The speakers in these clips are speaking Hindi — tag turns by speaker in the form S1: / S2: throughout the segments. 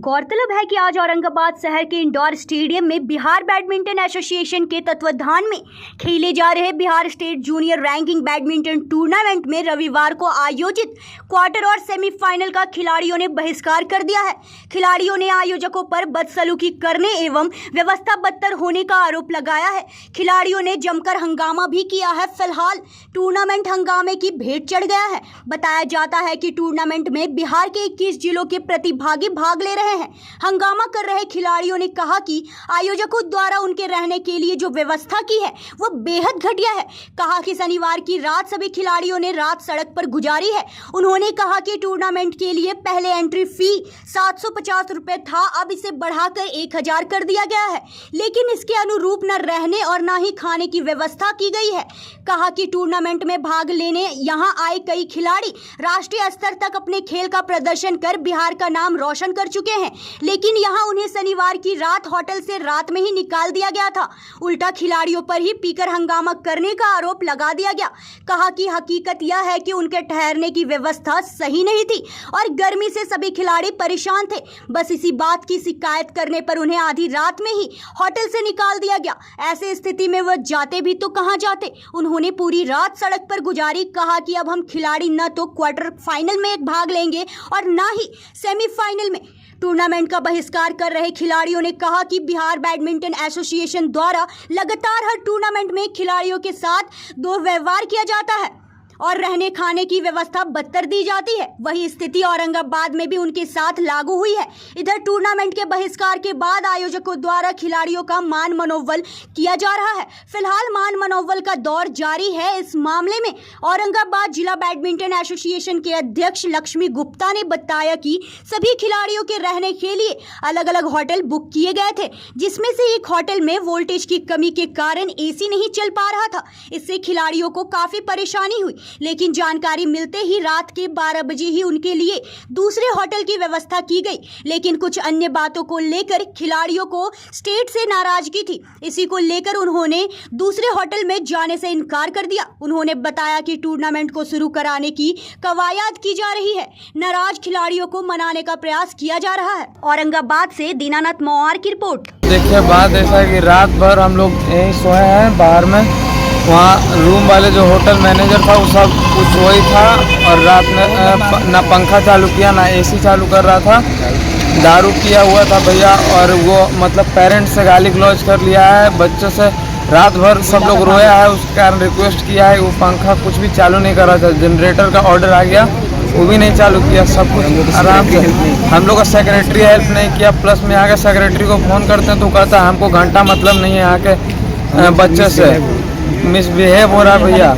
S1: गौरतलब है कि आज औरंगाबाद शहर के इंडोर स्टेडियम में बिहार बैडमिंटन एसोसिएशन के तत्वाधान में खेले जा रहे Bihar state junior ranking badminton tournament में रविवार को आयोजित क्वार्टर और सेमीफाइनल का खिलाड़ियों ने बहिष्कार कर दिया है। खिलाड़ियों ने आयोजकों पर बदसलूकी करने एवं व्यवस्था बदतर होने का आरोप लगाया है। खिलाड़ियों ने जमकर हंगामा भी किया है। फिलहाल टूर्नामेंट हंगामे की भेंट चढ़ गया है। बताया जाता है कि टूर्नामेंट में बिहार के 21 जिलों के प्रतिभागी भाग ले रहे हैं। हंगामा कर रहे खिलाड़ियों ने कहा कि आयोजकों द्वारा उनके रहने के लिए जो व्यवस्था की है वो बेहद घटिया है। कहा कि शनिवार की रात सभी खिलाड़ियों ने रात सड़क पर गुजारी है। उन्होंने कहा कि टूर्नामेंट के लिए पहले एंट्री फी 750 रुपये था, अब इसे बढ़ाकर 1000 कर दिया गया है, लेकिन इसके अनुरूप न रहने और न ही खाने की व्यवस्था की गई है। कहा कि टूर्नामेंट में भाग लेने यहाँ आए कई खिलाड़ी राष्ट्रीय स्तर तक अपने खेल का प्रदर्शन कर बिहार का नाम रोशन कर चुके हैं, लेकिन यहाँ उन्हें शनिवार की रात होटल से रात में ही निकाल दिया गया था। उल्टा खिलाड़ियों पर ही पीकर हंगामा करने का आरोप लगा दिया गया। कहा कि हकीकत यह है कि उनके ठहरने की व्यवस्था सही नहीं थी और गर्मी से सभी खिलाड़ी परेशान थे। बस इसी बात की शिकायत करने पर उन्हें आधी रात में ही होटल से निकाल दिया गया। ऐसे स्थिति में वह जाते भी तो कहाँ जाते। उन्होंने पूरी रात सड़क पर गुजारी। कहा कि अब हम खिलाड़ी न तो क्वार्टर फाइनल में भाग लेंगे और न ही सेमीफाइनल में। टूर्नामेंट का बहिष्कार कर रहे खिलाड़ियों ने कहा कि बिहार बैडमिंटन एसोसिएशन द्वारा लगातार हर टूर्नामेंट में खिलाड़ियों के साथ दुर्व्यवहार किया जाता है और रहने खाने की व्यवस्था बदतर दी जाती है। वही स्थिति औरंगाबाद में भी उनके साथ लागू हुई है। इधर टूर्नामेंट के बहिष्कार के बाद आयोजकों द्वारा खिलाड़ियों का मान मनोबल किया जा रहा है। फिलहाल मान मनोबल का दौर जारी है। इस मामले में औरंगाबाद जिला बैडमिंटन एसोसिएशन के अध्यक्ष लक्ष्मी गुप्ता ने बताया कि सभी खिलाड़ियों के रहने के लिए अलग अलग होटल बुक किए गए थे, जिसमें से एक होटल में वोल्टेज की कमी के कारण एसी नहीं चल पा रहा था। इससे खिलाड़ियों को काफी परेशानी हुई, लेकिन जानकारी मिलते ही रात के 12 बजे ही उनके लिए दूसरे होटल की व्यवस्था की गई। लेकिन कुछ अन्य बातों को लेकर खिलाड़ियों को स्टेट से नाराजगी थी। इसी को लेकर उन्होंने दूसरे होटल में जाने से इनकार कर दिया। उन्होंने बताया कि टूर्नामेंट को शुरू कराने की कवायद की जा रही है। नाराज खिलाड़ियों को मनाने का प्रयास किया जा रहा है। औरंगाबाद से दीनानाथ मौआर की रिपोर्ट।
S2: देखिए, बात ऐसा है कि रात भर हम लोग यहीं सोए हैं बाहर में। वहाँ रूम वाले जो होटल मैनेजर था वो सब कुछ वही था और रात में ना पंखा चालू किया ना एसी चालू कर रहा था। दारू किया हुआ था भैया, और वो मतलब पेरेंट्स से गाली गलौज कर लिया है। बच्चों से रात भर सब लोग रोया है, उसके कारण रिक्वेस्ट किया है। वो पंखा कुछ भी चालू नहीं कर रहा था। जनरेटर का ऑर्डर आ गया, वो भी नहीं चालू किया। सब कुछ आराम से। हम लोग का सेक्रेटरी हेल्प नहीं किया। प्लस में यहाँ के सेक्रेटरी को फ़ोन करते हैं तो कहता है हमको घंटा मतलब नहीं है। यहाँ के बच्चे से मिसबिहेव हो रहा है भैया।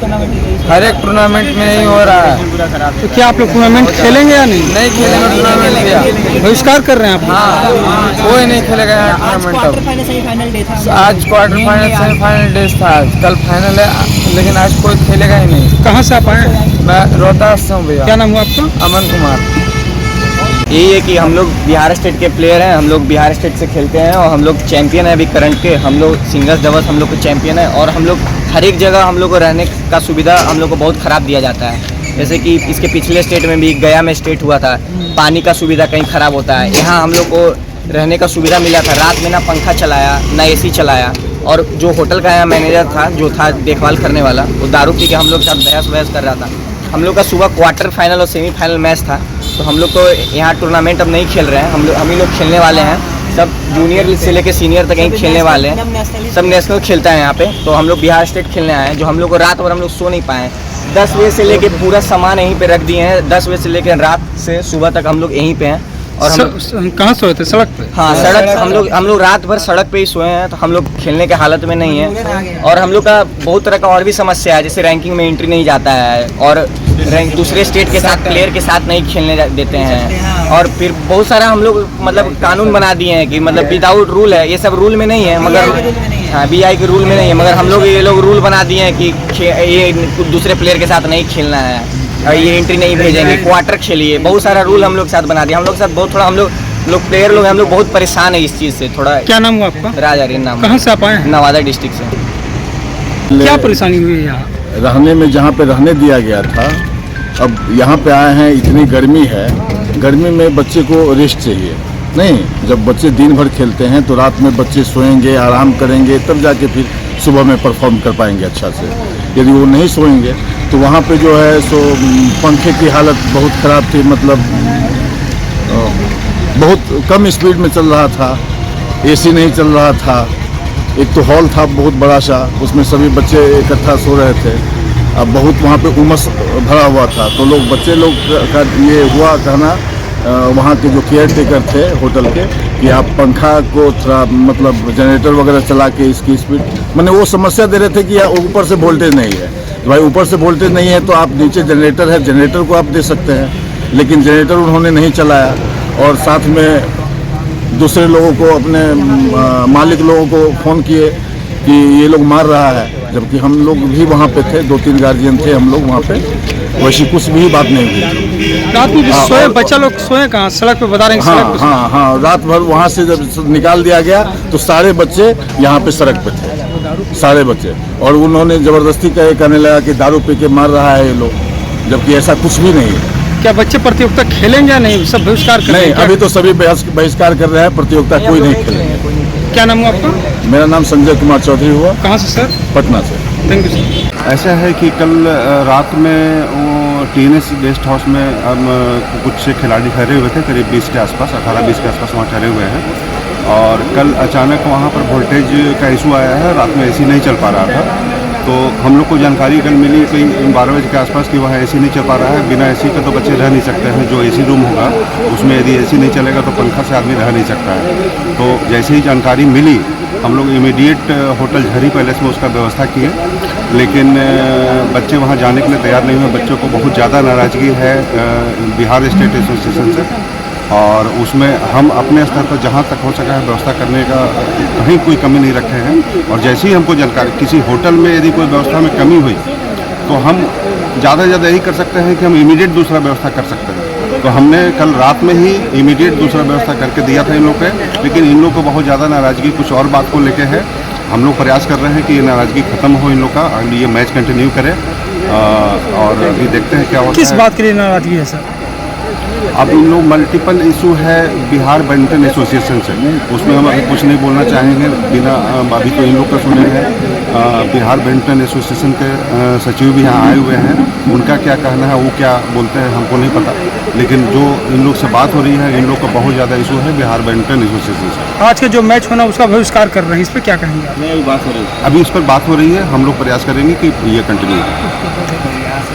S2: हर एक टूर्नामेंट में नहीं हो रहा है।
S3: तो क्या आप लोग टूर्नामेंट खेलेंगे या नहीं?
S2: नहीं खेलेंगे टूर्नामेंट भैया।
S3: बहिष्कार कर रहे हैं आप?
S2: हाँ, कोई नहीं खेलेगा यहाँ टूर्नामेंट। अब आज क्वार्टर फाइनल सेमीफाइनल डेज था। आज कल फाइनल है, लेकिन आज कोई खेलेगा ही नहीं।
S3: कहाँ से आप आए?
S2: मैं रोहतास से हूँ भैया।
S3: क्या नाम हुआ आपका?
S2: अमन कुमार।
S4: यही है कि हम लोग बिहार स्टेट के प्लेयर हैं। हम लोग बिहार स्टेट से खेलते हैं और हम लोग चैंपियन हैं अभी करंट के। हम लोग सिंगल्स डबल्स हम लोग को चैंपियन है और हम लोग हर एक जगह हम लोग को रहने का सुविधा हम लोग को बहुत ख़राब दिया जाता है। जैसे कि इसके पिछले स्टेट में भी गया में स्टेट हुआ था, पानी का सुविधा कहीं ख़राब होता है। यहाँ हम लोग को रहने का सुविधा मिला था। रात में ना पंखा चलाया ना एसी चलाया, और जो होटल का यहाँ मैनेजर था जो था देखभाल करने वाला, वो दारू पी के हम लोग के साथ बहस कर रहा था। हम लोग का सुबह क्वार्टर फाइनल और सेमीफाइनल मैच था, तो हम लोग तो यहाँ टूर्नामेंट अब नहीं खेल रहे हैं। हम ही लोग खेलने वाले हैं। सब जूनियर से लेके सीनियर तक यहीं खेलने वाले हैं। सब नेशनल खेलता है यहाँ पे। तो हम लोग बिहार स्टेट खेलने आए हैं। जो हम लोग को रात भर हम लोग सो नहीं पाए। 10 बजे से लेके पूरा सामान यहीं पे रख दिए हैं। 10 बजे से लेके रात से सुबह तक हम लोग यहीं पे हैं। और
S3: हम कहाँ सोए थे? सड़क पे?
S4: हाँ, सड़क। हम लोग रात भर सड़क पे ही सोए हैं। तो हम लोग खेलने के हालत में नहीं है। और हम लोग का बहुत तरह का और भी समस्या है, जैसे रैंकिंग में एंट्री नहीं जाता है और दूसरे स्टेट के साथ प्लेयर के साथ नहीं खेलने देते हैं। और फिर बहुत सारा हम लोग मतलब कानून बना दिए हैं कि मतलब विदाउट रूल है। ये सब रूल में नहीं है, मगर हाँ BI के रूल में नहीं है, मगर हम लोग ये लोग रूल बना दिए हैं कि ये दूसरे प्लेयर के साथ नहीं खेलना है और ये एंट्री नहीं भेजेंगे, क्वार्टर खेलिए। बहुत सारा रूल हम लोग के साथ बना दिया। हम लोग के साथ बहुत थोड़ा हम लोग प्लेयर लोग हम लोग बहुत परेशान है इस चीज़ से थोड़ा।
S3: क्या नाम हुआ आपका?
S4: राज आर्यन नाम।
S3: कहाँ से आप आए हैं?
S4: नवादा डिस्ट्रिक्ट से।
S3: क्या परेशानी हुई है यहाँ
S5: रहने में? जहाँ पे रहने दिया गया था, अब यहाँ पे आए हैं। इतनी गर्मी है, गर्मी में बच्चे को रेस्ट चाहिए। नहीं, जब बच्चे दिन भर खेलते हैं तो रात में बच्चे सोएंगे, आराम करेंगे, तब जाके फिर सुबह में परफॉर्म कर पाएंगे अच्छा से। यदि वो नहीं सोएंगे तो वहाँ पे जो है सो पंखे की हालत बहुत ख़राब थी, मतलब बहुत कम स्पीड में चल रहा था, एसी नहीं चल रहा था। एक तो हॉल था बहुत बड़ा सा, उसमें सभी बच्चे इकट्ठा सो रहे थे। अब बहुत वहाँ पे उमस भरा हुआ था, तो बच्चे लोग का ये हुआ कहना वहाँ के जो केयर टेकर थे होटल के कि आप पंखा को थोड़ा मतलब जनरेटर वगैरह चला के इसकी स्पीड, मैंने वो समस्या दे रहे थे कि ऊपर से वोल्टेज नहीं है। तो भाई ऊपर से वोल्टेज नहीं है तो आप नीचे जनरेटर है, जनरेटर को आप दे सकते हैं, लेकिन जनरेटर उन्होंने नहीं चलाया। और साथ में दूसरे लोगों को, अपने मालिक लोगों को फ़ोन किए कि ये लोग मार रहा है, जबकि हम लोग भी वहाँ पे थे, 2-3 गार्जियन थे हम लोग वहाँ पे, वैसी कुछ भी बात नहीं हुई।
S3: रात में जो सोए बच्चा लोग सोए कहाँ? सड़क पे बता रहे हैं।
S5: हाँ, रात भर वहाँ से जब निकाल दिया गया तो सारे बच्चे यहाँ पे सड़क पे थे, सारे बच्चे। और उन्होंने ज़बरदस्ती कहने लगा कि दारू पी के मार रहा है ये लोग, जबकि ऐसा कुछ भी नहीं है।
S3: क्या बच्चे प्रतियोगिता खेलेंगे या नहीं? सब बहिष्कार कर रहे हैं?
S5: नहीं, अभी तो सभी बहिष्कार कर रहे हैं, प्रतियोगिता कोई नहीं खेलेंगे।
S3: क्या नाम हुआ आपका?
S5: मेरा नाम संजय कुमार चौधरी हुआ।
S3: कहाँ से सर?
S5: पटना से।
S3: Thank you sir.
S6: ऐसा है कि कल रात में वो TNS गेस्ट हाउस में हम कुछ खिलाड़ी ठहरे हुए थे, करीब 20 के आसपास, 18-20 के आसपास वहाँ ठहरे हुए हैं। और कल अचानक वहाँ पर वोल्टेज का इशू आया है, रात में AC नहीं चल पा रहा था। तो हम लोग को जानकारी कल मिली कहीं 12 बजे के आसपास कि वहाँ AC नहीं चल पा रहा है। बिना AC का तो बच्चे रह नहीं सकते हैं, जो AC रूम होगा उसमें यदि AC नहीं चलेगा तो पंखा से आदमी रह नहीं सकता है। तो जैसे ही जानकारी मिली हम लोग इमीडिएट होटल झरी पैलेस में उसका व्यवस्था किए, लेकिन बच्चे वहाँ जाने के लिए तैयार नहीं हुए। बच्चों को बहुत ज़्यादा नाराज़गी है बिहार स्टेट एसोसिएशन से, और उसमें हम अपने स्तर पर जहाँ तक हो सका है व्यवस्था करने का कहीं कोई कमी नहीं रखे हैं। और जैसे ही हमको जानकारी, किसी होटल में यदि कोई व्यवस्था में कमी हुई तो हम ज़्यादा से ज़्यादा यही कर सकते हैं कि हम इमीडिएट दूसरा व्यवस्था कर सकते हैं। तो हमने कल रात में ही इमीडिएट दूसरा व्यवस्था करके दिया था इन लोग पे, लेकिन इन लोग को बहुत ज़्यादा नाराज़गी कुछ और बात को लेके है। हम लोग प्रयास कर रहे हैं कि ये नाराज़गी ख़त्म हो इन लोग का, अगली ये मैच कंटिन्यू करें। और अभी देखते हैं क्या होता है।
S3: किस बात के लिए नाराज़गी है सर?
S6: अब इन लोग मल्टीपल इशू है बिहार बैडमिंटन एसोसिएशन से, उसमें हम अभी कुछ नहीं बोलना चाहेंगे बिना, अभी तो इन लोग का सुने हैं। बिहार बैडमिंटन एसोसिएशन के सचिव भी यहाँ आए हुए हैं, उनका क्या कहना है, वो क्या बोलते हैं हमको नहीं पता। लेकिन जो इन लोग से बात हो रही है, इन लोग का बहुत ज़्यादा इशू है बिहार बैडमिंटन एसोसिएशन से।
S3: आज के जो मैच होना उसका बहिष्कार कर रहे हैं, इस पर क्या कहेंगे?
S6: अभी इस पर बात हो रही है, हम लोग प्रयास करेंगे कि ये कंटिन्यू हो।